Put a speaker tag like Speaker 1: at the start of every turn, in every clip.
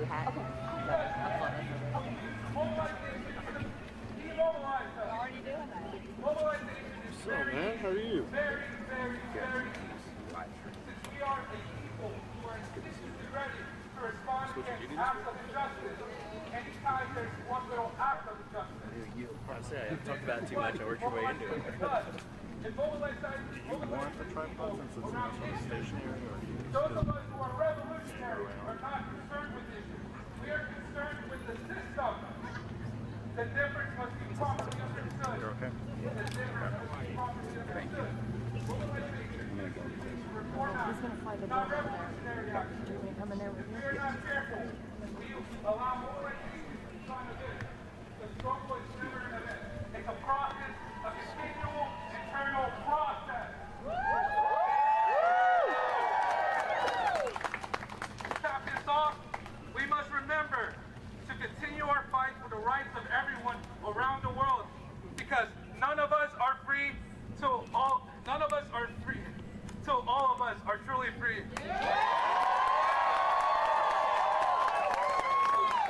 Speaker 1: blue hat.
Speaker 2: Okay.
Speaker 3: We're already doing that.
Speaker 4: What's up, man? How are you?
Speaker 5: Very, very, very since we are a people who are institutionally ready to respond against acts of injustice anytime there's one little act of injustice.
Speaker 1: I say I talked about it too much. I worked your way into it.
Speaker 4: Do you want a tripod since it's not sort of stationary, or do you
Speaker 5: those of us who are revolutionary are not concerned with issues. We are concerned with the system. The difference must be properly understood.
Speaker 4: You're okay?
Speaker 5: The difference must be properly understood.
Speaker 2: He's going to fly the drone over there. You're going to come in there with
Speaker 5: We
Speaker 2: me?
Speaker 5: are not careful. We allow mobilization to become a bit. The struggle is never an event. It's a process, a continual internal process. To cap this off, we must remember to continue our fight for the rights of everyone around the world, because none of us are free till all of us are truly free.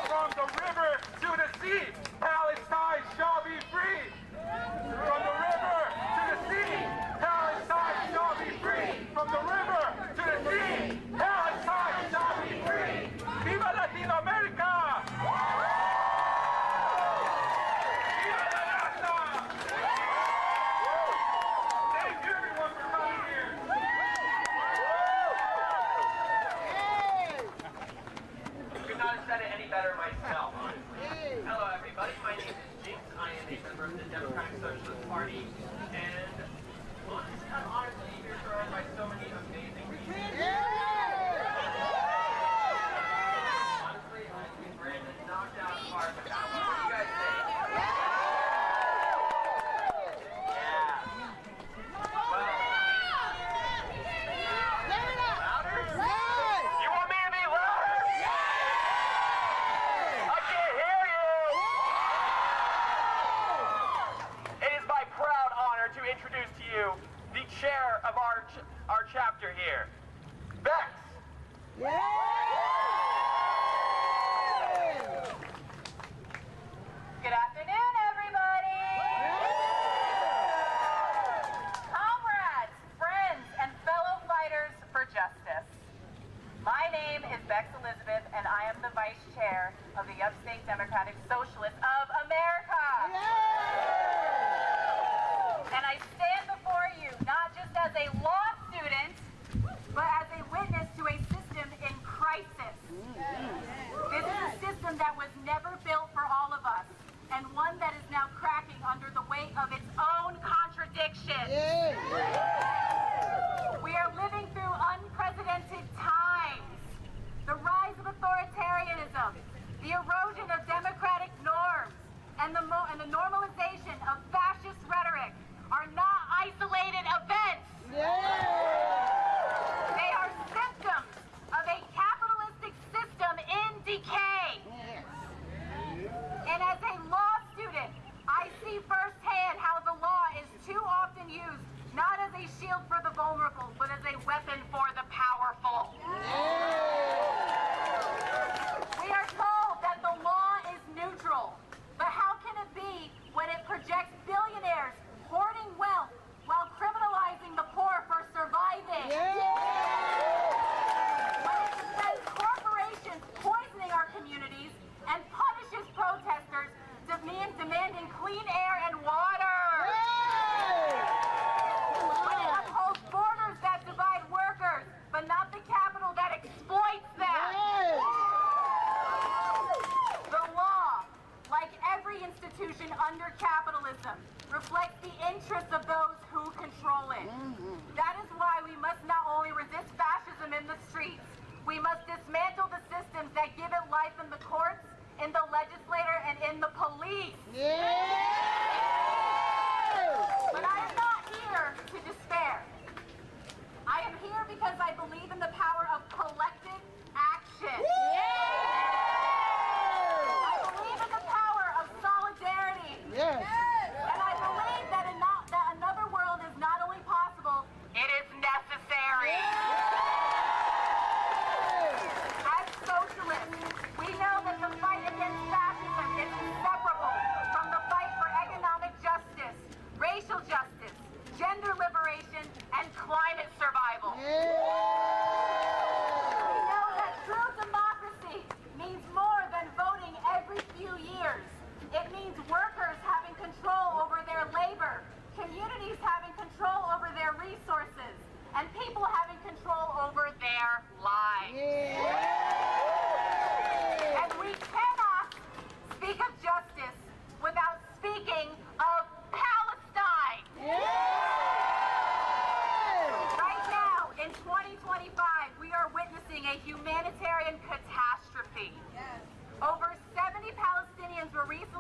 Speaker 5: From the river to the sea, Palestine shall be free. From the river to the sea, Palestine shall be free. From the river to the sea, Palestine shall be free. Viva Latinoamérica! Viva la raza! Thank you everyone for coming here.
Speaker 6: Could not have said it any better myself. Hello everybody, my name is Jinx. I am a member of the Democratic Socialist Party, and I'm honored to be here surrounded by so many amazing reasons. Honestly, I've been Brandon knocked out hard, but what do you guys think? Yeah. Well, louder? You want me to be louder? I can't hear you! It is my proud honor to introduce to you the chair of our chapter here, Bex.
Speaker 3: Good afternoon, everybody! Comrades, friends, and fellow fighters for justice. My name is Bex Elizabeth, and I am the Vice Chair of the Upstate Democratic Socialists of America. And I stand before you not just as a law student, but as a witness to a system in crisis. This is a system that was never built for all of us, and one that is now cracking under the weight of its own contradictions. We are living through unprecedented times. The rise of authoritarianism, the erosion of democratic norms, and the normalization of fascist rhetoric are not isolated events. They are symptoms of a capitalistic system in decay. And as a law student, I see firsthand how the law is too often used not as a shield for the vulnerable, but as a weapon for the powerful. We are told that the law is neutral, but how can it be when it projects billionaires hoarding wealth while criminalizing the poor for surviving? When it defends corporations poisoning our communities and punishes protesters demanding clean air and water? When it upholds borders that divide workers, but not the capital that exploits them? The law, like every institution under capitalism, reflects the interests of those who control it. That is why we must not only resist fascism in the streets, we must dismantle the systems that give it life in the courts, in the legislature, and in the police. But I am not here to despair. I am here because I believe in the power of collective action. I believe in the power of solidarity. And I believe that another world is not only possible, it is necessary.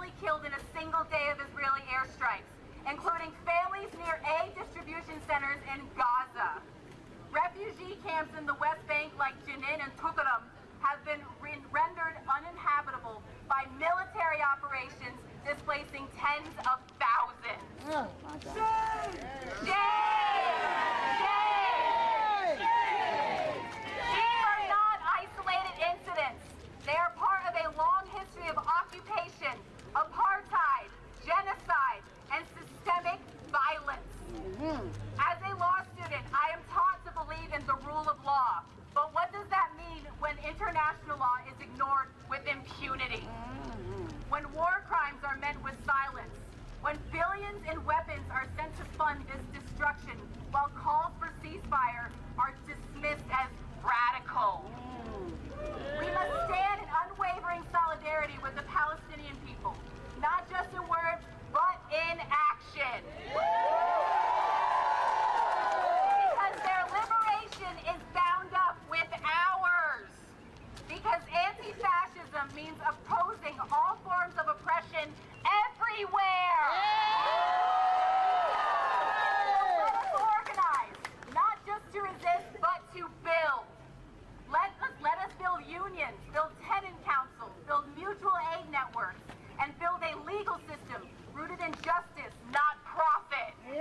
Speaker 3: brutally killed in a single day of Israeli airstrikes, including families near aid distribution centers in Gaza. Refugee camps in the West Bank like Jenin and Tukaram have been rendered uninhabitable by military operations displacing tens of thousands.
Speaker 7: Oh, my God.
Speaker 3: Shame! Shame! These are not isolated incidents. They are part of a long history of occupation, apartheid, genocide, and systemic violence. As a law student, I am taught to believe in the rule of law. But what does that mean when international law is ignored with impunity? When war crimes are met with silence? When billions in weapons are sent to fund this destruction while calls for ceasefire are dismissed as radical? We must stand in unwavering solidarity with the Palestinian people, not just in words, but in action. Because their liberation is bound up with ours. Because anti-fascism means opposing all forms of oppression everywhere. Let us organize, not just to resist, but to build. Let us build unions, build tenant councils, build mutual aid networks, and build a legal system rooted in justice, not profit. The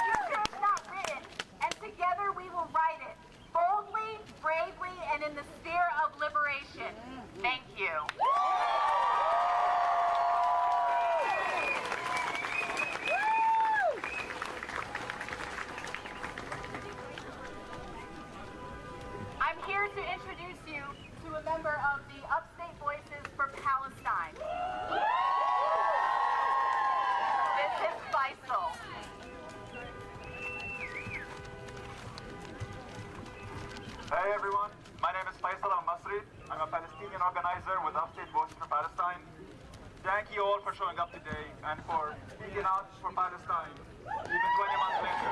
Speaker 3: future is not written, and together we will write it, boldly, bravely, and in the spirit of liberation. Thank you. I'm here to introduce you to a member of the Upstate Voices for Palestine. This is Faisal.
Speaker 5: Hey everyone, my name is Faisal al-Masri. I'm a Palestinian organizer with Upstate Voices for Palestine. Thank you all for showing up today and for speaking out for Palestine, even 20 months later.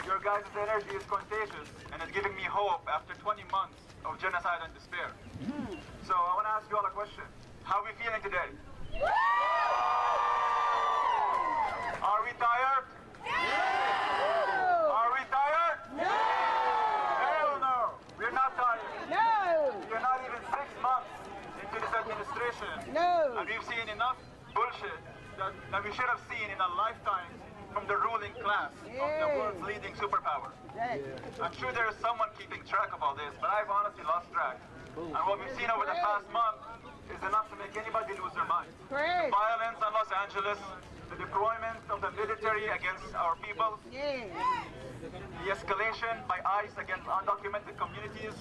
Speaker 5: Your guys' energy is contagious and is giving me hope after 20 months of genocide and despair. So I want to ask you all a question. How are we feeling today? Are we tired? Are we tired?
Speaker 7: No!
Speaker 5: Hell no! We're not tired.
Speaker 7: No!
Speaker 5: We're not even 6 months into this administration.
Speaker 7: No!
Speaker 5: And we've seen enough bullshit that we should have seen in a lifetime from the ruling class of the world's leading superpower. I'm sure there is someone keeping track of all this, but I've honestly lost track. And what we've seen over the past month is enough to make anybody lose their mind. The violence in Los Angeles, the deployment of the military against our people, the escalation by ICE against undocumented communities,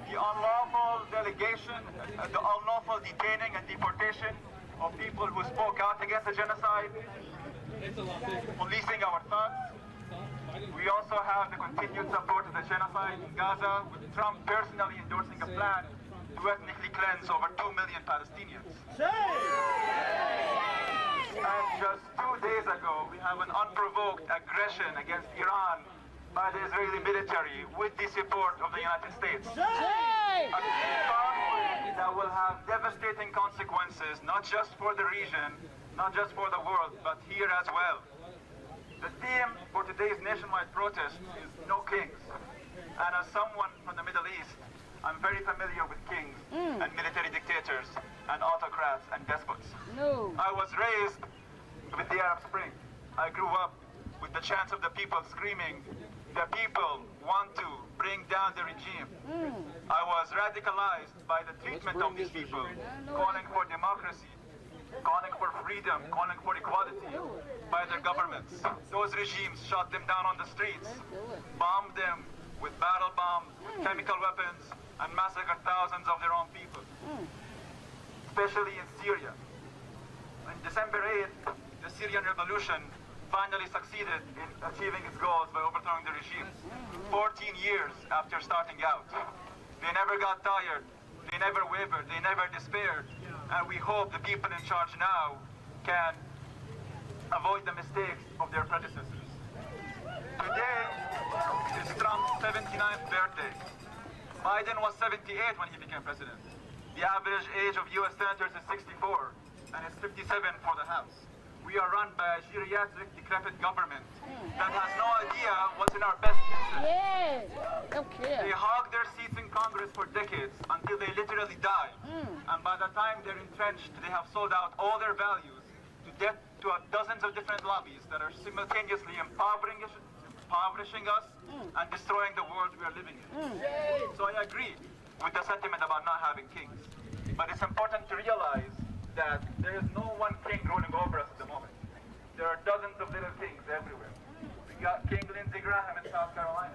Speaker 5: the unlawful delegation, the unlawful detaining and deportation of people who spoke out against the genocide, policing our thoughts. We also have the continued support of the genocide in Gaza, with Trump personally endorsing a plan to ethnically cleanse over 2 million Palestinians. And just 2 days ago, we have an unprovoked aggression against Iran by the Israeli military with the support of the United States. A conflict that will have devastating consequences, not just for the region, not just for the world, but here as well. The theme for today's nationwide protest is No Kings. And as someone from the Middle East, I'm very familiar with kings and military dictators and autocrats and despots. I was raised with the Arab Spring. I grew up with the chants of the people screaming, "The people want to bring down the regime." I was radicalized by the treatment of these people, calling for democracy, calling for freedom, calling for equality by their governments. Those regimes shot them down on the streets, bombed them with barrel bombs, with chemical weapons, and massacred thousands of their own people, especially in Syria. On December 8th, the Syrian revolution finally succeeded in achieving its goals by overthrowing the regime. 14 years after starting out. They never got tired, they never wavered, they never despaired, and we hope the people in charge now can avoid the mistakes of their predecessors. Today is Trump's 79th birthday. Biden was 78 when he became president. The average age of U.S. senators is 64, and it's 57 for the House. We are run by a geriatric, decrepit government that has no idea what's in our best interest.
Speaker 2: Yeah. Okay.
Speaker 5: They hog their seats in Congress for decades until they literally die. And by the time they're entrenched, they have sold out all their values to dozens of different lobbies that are simultaneously impoverishing us and destroying the world we are living in. So I agree with the sentiment about not having kings. But it's important to realize that there is no one king ruling over us at the moment. There are dozens of little kings everywhere. We got King Lindsey Graham in South Carolina.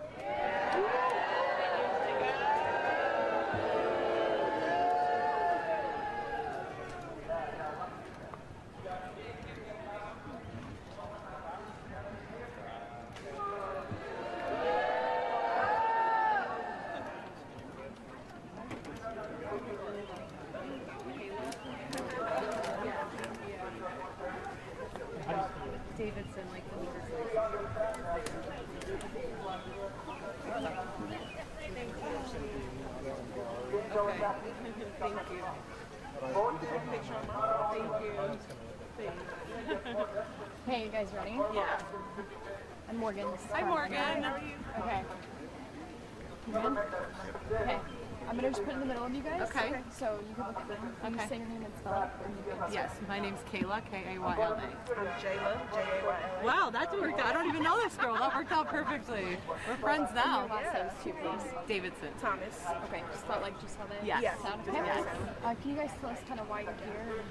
Speaker 2: Davidson, like the Hey, you guys ready?
Speaker 7: Yeah.
Speaker 2: I'm Morgan.
Speaker 7: Hi, Morgan. How are you?
Speaker 2: Okay. You good? Okay. I'm gonna just put it in the middle of you guys.
Speaker 7: Okay.
Speaker 2: So you can look at them. You
Speaker 7: Okay.
Speaker 2: say your name and spell it. And you go.
Speaker 7: Yes, my name's Kayla, K-A-Y-L-A.
Speaker 8: I'm Jayla, J-A-Y-L-A.
Speaker 7: Wow, that worked out. I don't even know this girl. That worked out perfectly. We're friends
Speaker 2: Your
Speaker 7: now.
Speaker 2: last names too, please.
Speaker 7: Davidson.
Speaker 8: Thomas.
Speaker 2: Okay. Just thought like just how they
Speaker 7: Yes.
Speaker 2: sound.
Speaker 8: Just
Speaker 2: Okay.
Speaker 8: yes.
Speaker 2: Can you guys tell us kind of why you're here?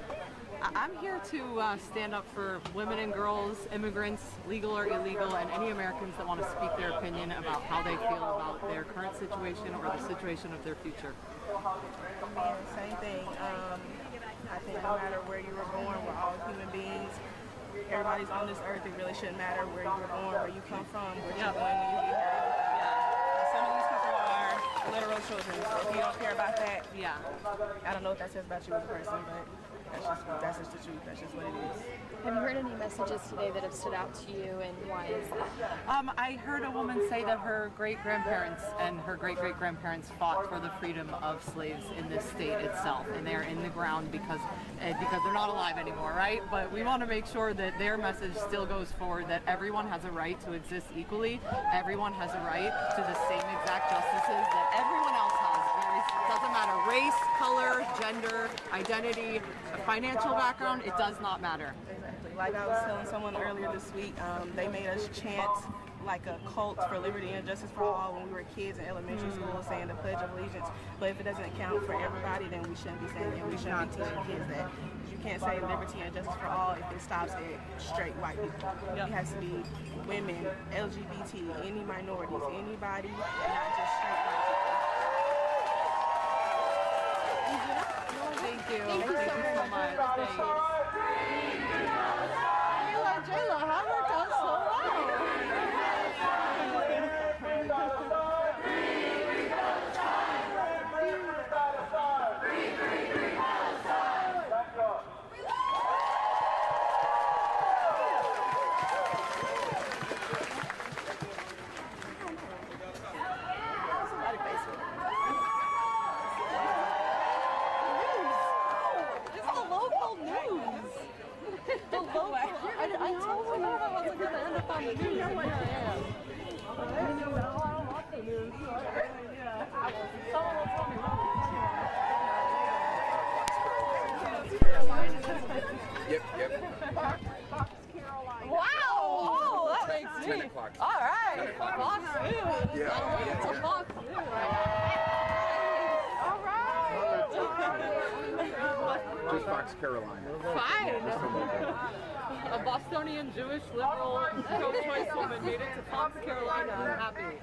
Speaker 7: I'm here to stand up for women and girls, immigrants, legal or illegal, and any Americans that want to speak their opinion about how they feel about their current situation or the situation of their future.
Speaker 8: Man, same thing. I think no matter where you were born, we're all human beings. Everybody's on this earth. It really shouldn't matter where you were born, where you come from, what you're doing when you get here. And some of these people are literal children. So if you don't care about that,
Speaker 7: Yeah.
Speaker 8: I don't know what that says about you as a person, but that's just the truth. That's just what it is.
Speaker 2: Have you heard any messages today that have stood out to you, and why is that?
Speaker 7: I heard a woman say that her great-grandparents and her great-great-grandparents fought for the freedom of slaves in this state itself, and they're in the ground because they're not alive anymore, right? But we want to make sure that their message still goes forward, that everyone has a right to exist equally, everyone has a right to the same exact justices that everyone else has. It doesn't matter race, color, gender, identity, financial background, it does not matter.
Speaker 8: Exactly. Like I was telling someone earlier this week, they made us chant like a cult for liberty and justice for all when we were kids in elementary school, saying the Pledge of Allegiance. But if it doesn't count for everybody, then we shouldn't be saying it. We shouldn't be teaching kids that. You can't say liberty and justice for all if it stops at straight white people. It has to be women, LGBT, any minorities, anybody, not just straight white people.
Speaker 7: Thank you.
Speaker 2: Thank you so very
Speaker 7: much.
Speaker 2: Thanks.
Speaker 7: Jayla, how worked out so
Speaker 9: Yep.
Speaker 7: Wow! Oh, that makes
Speaker 9: 10 o'clock.
Speaker 7: All right. Fox News.
Speaker 9: Yeah.
Speaker 7: It's a Fox News. All right.
Speaker 9: Just Fox Carolina.
Speaker 7: Fine. A Bostonian Jewish liberal pro-choice woman made it to Fox Carolina. I'm happy.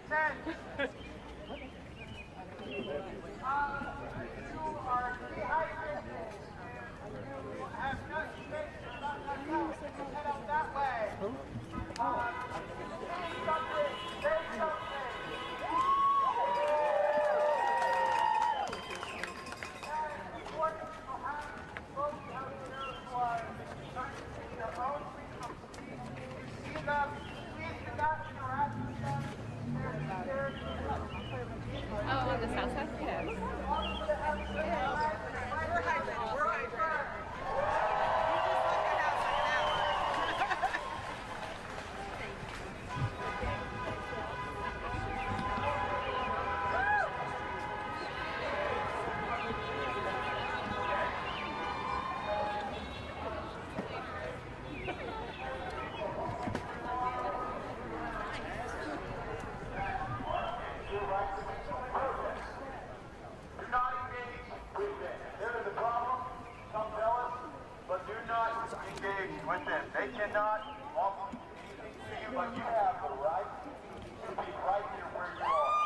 Speaker 2: Oh, on the south side?
Speaker 5: Do not engage with them. There is a problem, come tell us, but do not engage with them. They cannot offer you anything to you, but you have the right to be right here where you are.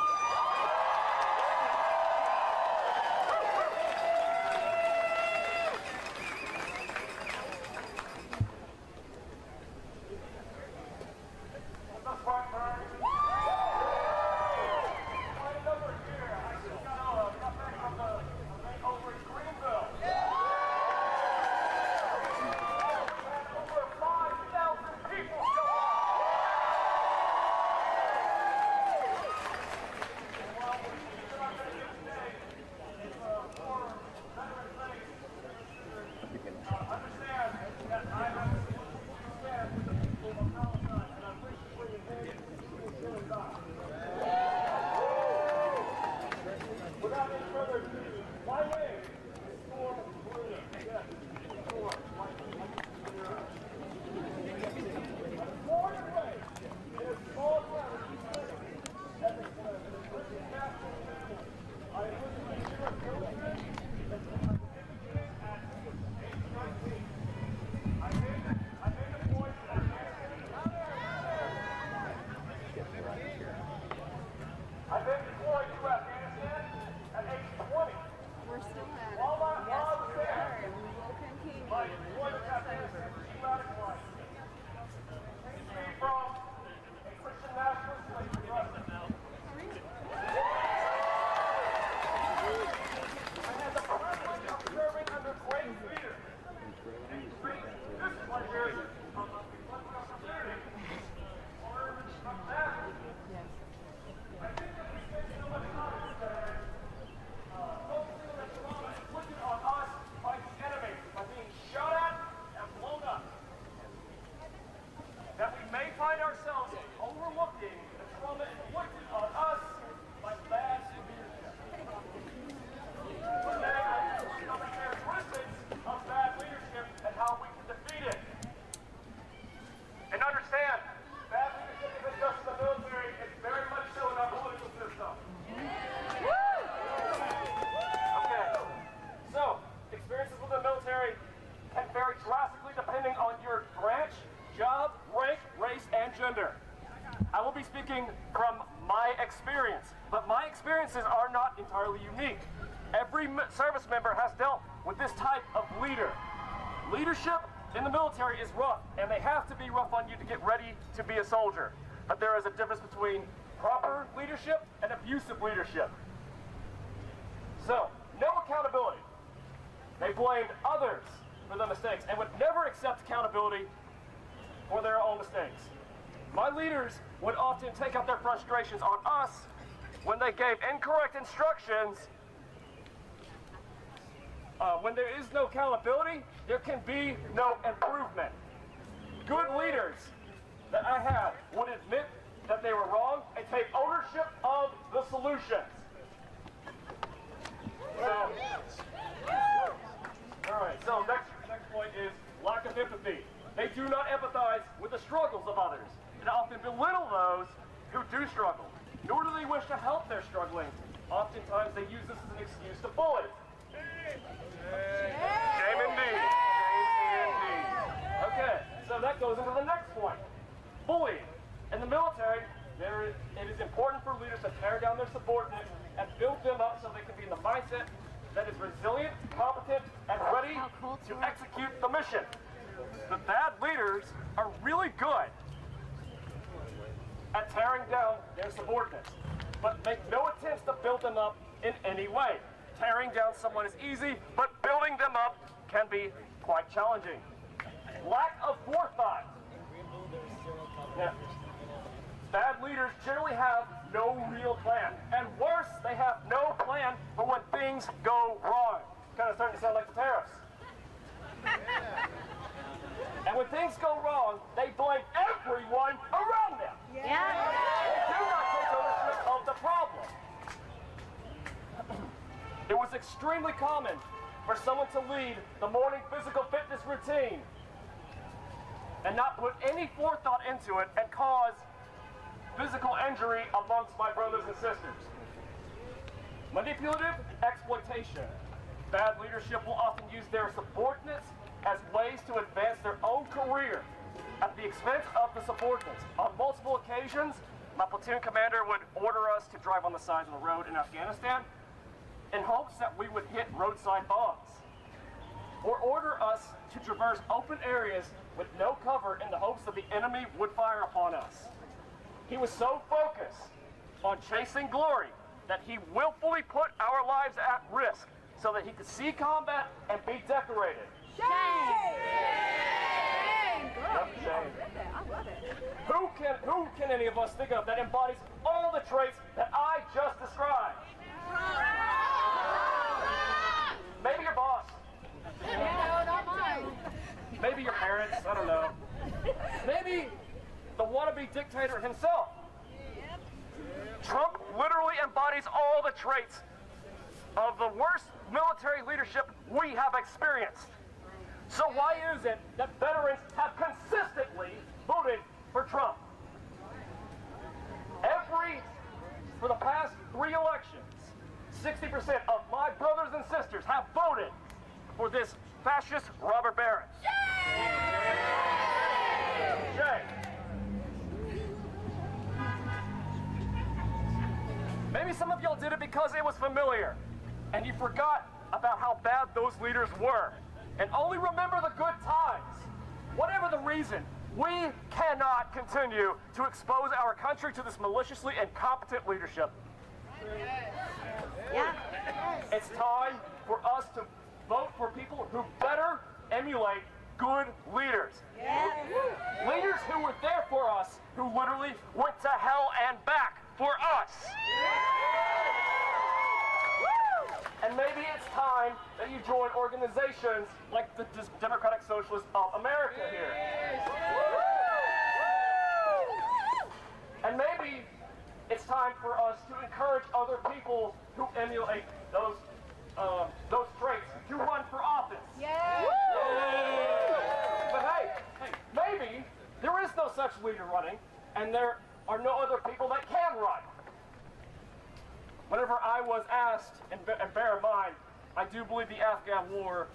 Speaker 6: Are not entirely unique. Every service member has dealt with this type of leader. Leadership in the military is rough, and they have to be rough on you to get ready to be a soldier. But there is a difference between proper leadership and abusive leadership. So, no accountability. They blamed others for the mistakes and would never accept accountability for their own mistakes. My leaders would often take out their frustrations on us when they gave incorrect instructions. When there is no accountability, there can be no improvement. Good leaders that I have would admit that they were wrong and take ownership of the solutions. So next point is lack of empathy. They do not empathize with the struggles of others and often belittle those who do struggle. Nor do they wish to help their struggling. Oftentimes they use this as an excuse to bully. Shame indeed. Shame indeed. Okay, so that goes into the next point. Bullying. In the military, it is important for leaders to tear down their subordinates and build them up so they can be in the mindset that is resilient, competent, and ready to execute the mission. The bad leaders are really good at tearing down their subordinates, but make no attempts to build them up in any way. Tearing down someone is easy, but building them up can be quite challenging. Lack of forethought. Yeah. Bad leaders generally have no real plan, and worse, they have no plan for when things go wrong. Kind of starting to sound like the tariffs. And when things go wrong, they blame everyone around them. They do not take ownership of the problem. It was extremely common for someone to lead the morning physical fitness routine and not put any forethought into it and cause physical injury amongst my brothers and sisters.
Speaker 10: Manipulative exploitation. Bad leadership will often use their subordinates as ways to advance their own career at the expense of the subordinates. On multiple occasions, my platoon commander would order us to drive on the sides of the road in Afghanistan in hopes that we would hit roadside bombs, or order us to traverse open areas with no cover in the hopes that the enemy would fire upon us. He was so focused on chasing glory that he willfully put our lives at risk so that he could see combat and be decorated.
Speaker 2: Shame!
Speaker 10: Yep, shame.
Speaker 2: I love it.
Speaker 10: Who can any of us think of that embodies all the traits that I just described? Maybe your boss.
Speaker 2: No, not mine.
Speaker 10: Maybe your parents, I don't know. Maybe the wannabe dictator himself. Trump literally embodies all the traits of the worst military leadership we have experienced. So why is it that veterans have consistently voted for Trump? For the past 3 elections, 60% of my brothers and sisters have voted for this fascist robber baron. Shame. Maybe some of y'all did it because it was familiar, and you forgot about how bad those leaders were, and only remember the good times. Whatever the reason, we cannot continue to expose our country to this maliciously incompetent leadership.
Speaker 2: Yeah.
Speaker 10: It's time for us to vote for people who better emulate good leaders.
Speaker 2: Yeah.
Speaker 10: Leaders who were there for us, who literally went to hell and back for us. And maybe it's time that you join organizations like the Democratic Socialists of America here. And maybe it's time for us to encourage other people who emulate those traits to run for office.
Speaker 2: Yeah.
Speaker 10: But hey, maybe there is no such leader running, and there are no other people that can run. Whenever I was asked, and bear in mind, I do believe the Afghan war,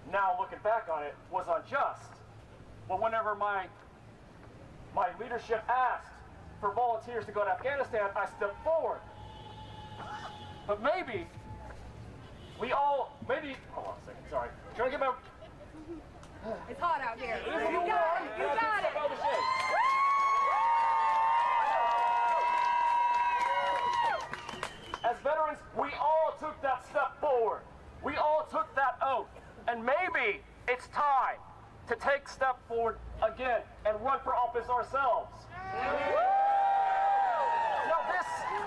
Speaker 10: now looking back on it, was unjust. But whenever my leadership asked for volunteers to go to Afghanistan, I stepped forward. But maybe hold on a second, sorry. Trying to get my...
Speaker 2: It's hot out here.
Speaker 10: You got it.
Speaker 2: You got it.
Speaker 10: As veterans, we all took that step forward. We all took that oath. And maybe it's time to take a step forward again and run for office ourselves. Now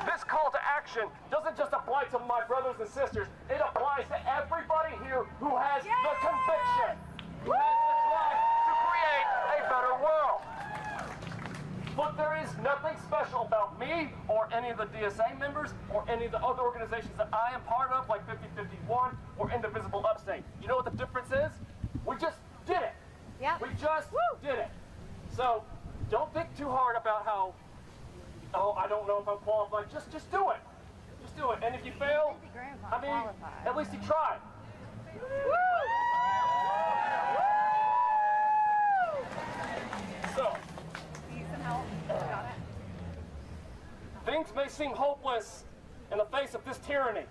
Speaker 10: this call to action doesn't just apply to my brothers and sisters. It applies to everybody here who has the conviction, who has the drive to create a better world. But there is nothing special about me or any of the DSA members or any of the other organizations that I am part of, like 5051 or Indivisible Upstate. You know what the difference is? We just did it.
Speaker 2: Yeah.
Speaker 10: We just did it. So don't think too hard about how, I don't know if I'm qualified. Just do it. Just do it. And if you fail, I mean, at least you tried. So, things may seem hopeless in the face of this tyranny.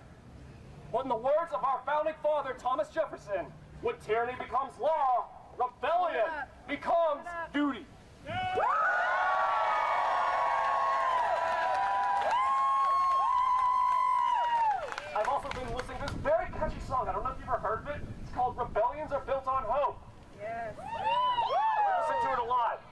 Speaker 10: But in the words of our founding father, Thomas Jefferson, when tyranny becomes law, rebellion becomes duty. I've also been listening to this very catchy song. I don't know if you've ever heard of it. It's called Rebellions Are Built on Hope.
Speaker 2: Yes.
Speaker 10: I listen to it a lot.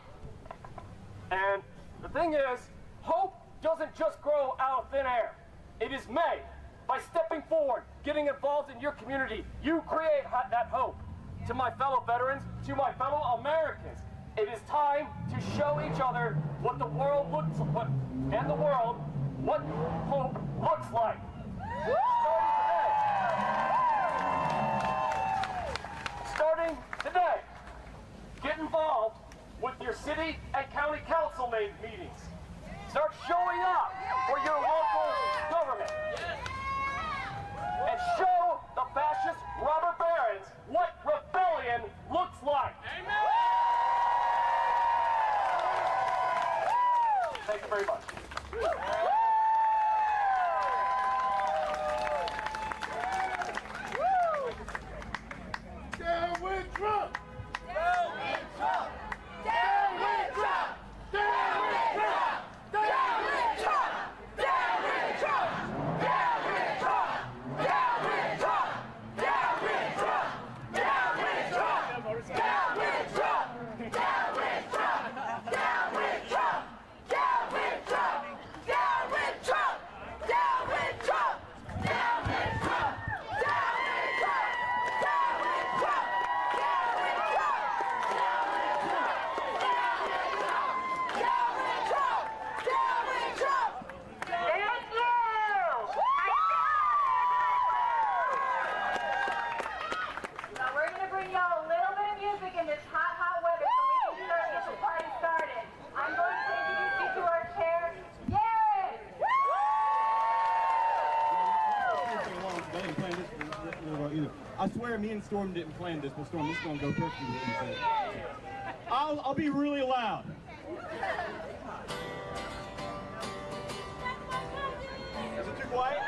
Speaker 10: And the thing is, hope doesn't just grow out of thin air. It is made by stepping forward, getting involved in your community. You create that hope. To my fellow veterans, to my fellow Americans, it is time to show each other what the world looks like, and the world what hope looks like. Starting today, get involved with your city and county council meetings. Start showing up for your local government.
Speaker 11: I swear me and Storm didn't plan this, but Storm, this is going to go perfectly what you said. I'll be really loud. Is it too quiet?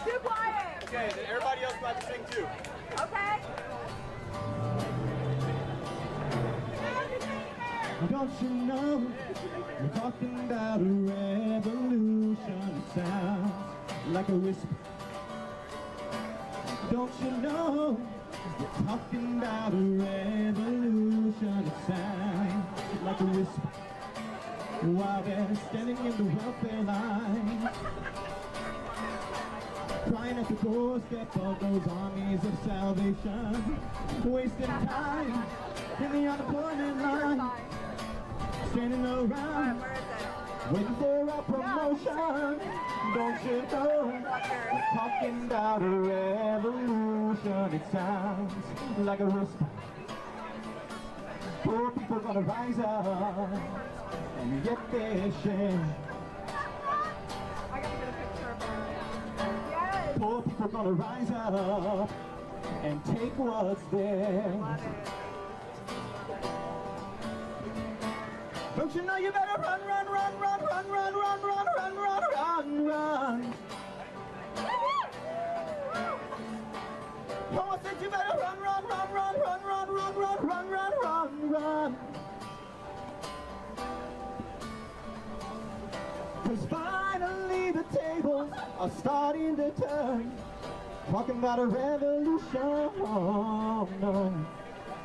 Speaker 3: Too quiet.
Speaker 11: Okay, then everybody else got to sing too.
Speaker 3: Okay.
Speaker 11: Don't you know, we're talking about a revolution. It sounds like a whisper. Don't you know, we're talking about a revolution. It sounds like a whisper. While they're standing in the welfare line, crying at the doorstep of those armies of salvation, wasting time in the unemployment line, standing around, waiting for a promotion. Don't you know, we're talking about a revolution. It sounds like a whisper. Poor people gonna rise up and get their share. Poor people gonna rise up and take what's theirs. Don't you know you better run, run, run, run, run, run, run, run, run, run, run, run. Oh, I said you better run, run, run, run, run, run, run, run, run, run, run, run. 'Cause finally the tables are starting to turn. Talking about a revolution, oh no.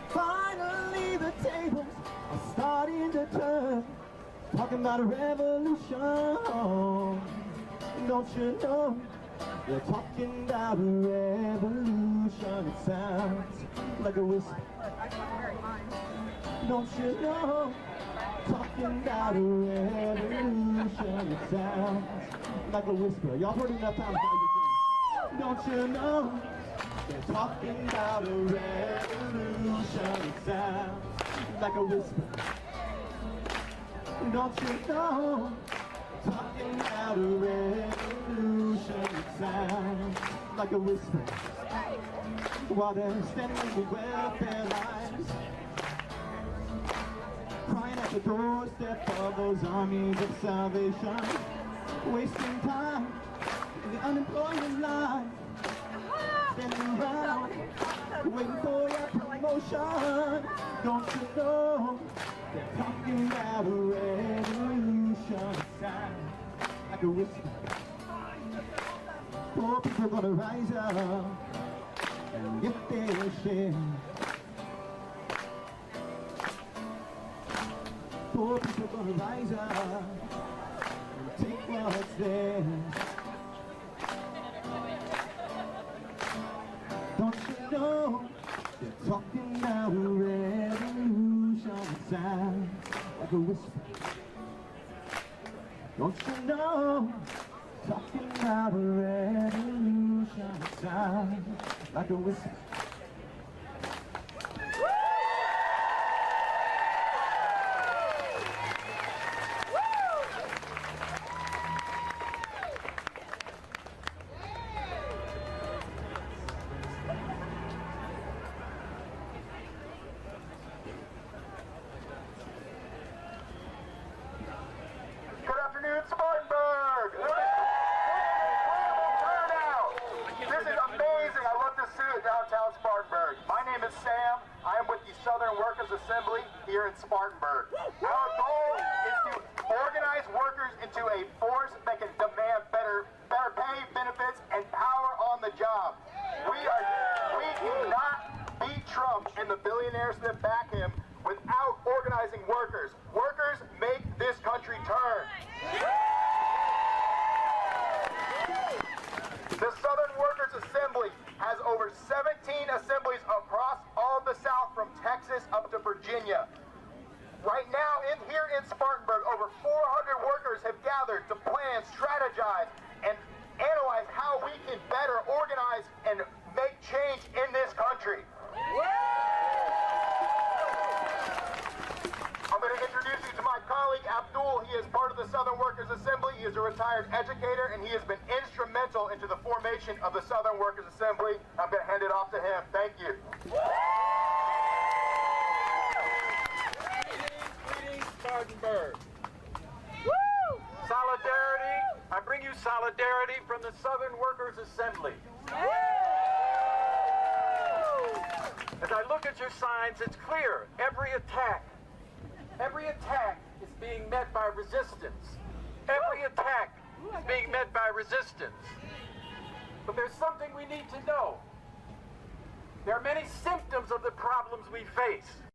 Speaker 11: Finally the tables are starting to turn. Talking about a revolution. Don't you know, we're talking about a revolution. It sounds like a whisper. Don't you know, talking about a revolution. It sounds like a whisper. Y'all heard enough times now you think. Don't you know, they're talking about a revolution. It sounds like a whisper. Don't you know, talking about a revolution. It sounds like a whisper. While they're standing in the welfare lines, crying at the doorstep of those armies of salvation, wasting time in the unemployment line, standing around, waiting for your promotion. Don't you know, they're talking about a revolution. It sounds like a whisper. Poor people gonna rise up and get their share. Poor people gonna rise up and take what's theirs. Don't you know, they're talking about a revolution. It sounds like a whisper. Don't you know, talking about a revolution. It sounds like a whisper.
Speaker 5: Here in Spartanburg. Our goal is to organize workers into a force that can demand better pay, benefits, and power on the job. We cannot beat Trump and the billionaires that back him without organizing workers. Workers make this country turn. The Southern Workers Assembly has over 17 assemblies across all of the South, from Texas up to Virginia. Right now, here in Spartanburg, over 400 workers have gathered to plan, strategize, and analyze how we can better organize and make change in this country. I'm going to introduce you to my colleague, Abdul. He is part of the Southern Workers Assembly. He is a retired educator, and he has been instrumental into the formation presentation of the Southern Workers Assembly. I'm going to hand it off to him. Thank you.
Speaker 12: Greetings, Spartanburg. Solidarity. I bring you solidarity from the Southern Workers Assembly. As I look at your signs, it's clear every attack is being met by resistance. Every attack is being met by resistance. But there's something we need to know. There are many symptoms of the problems we face.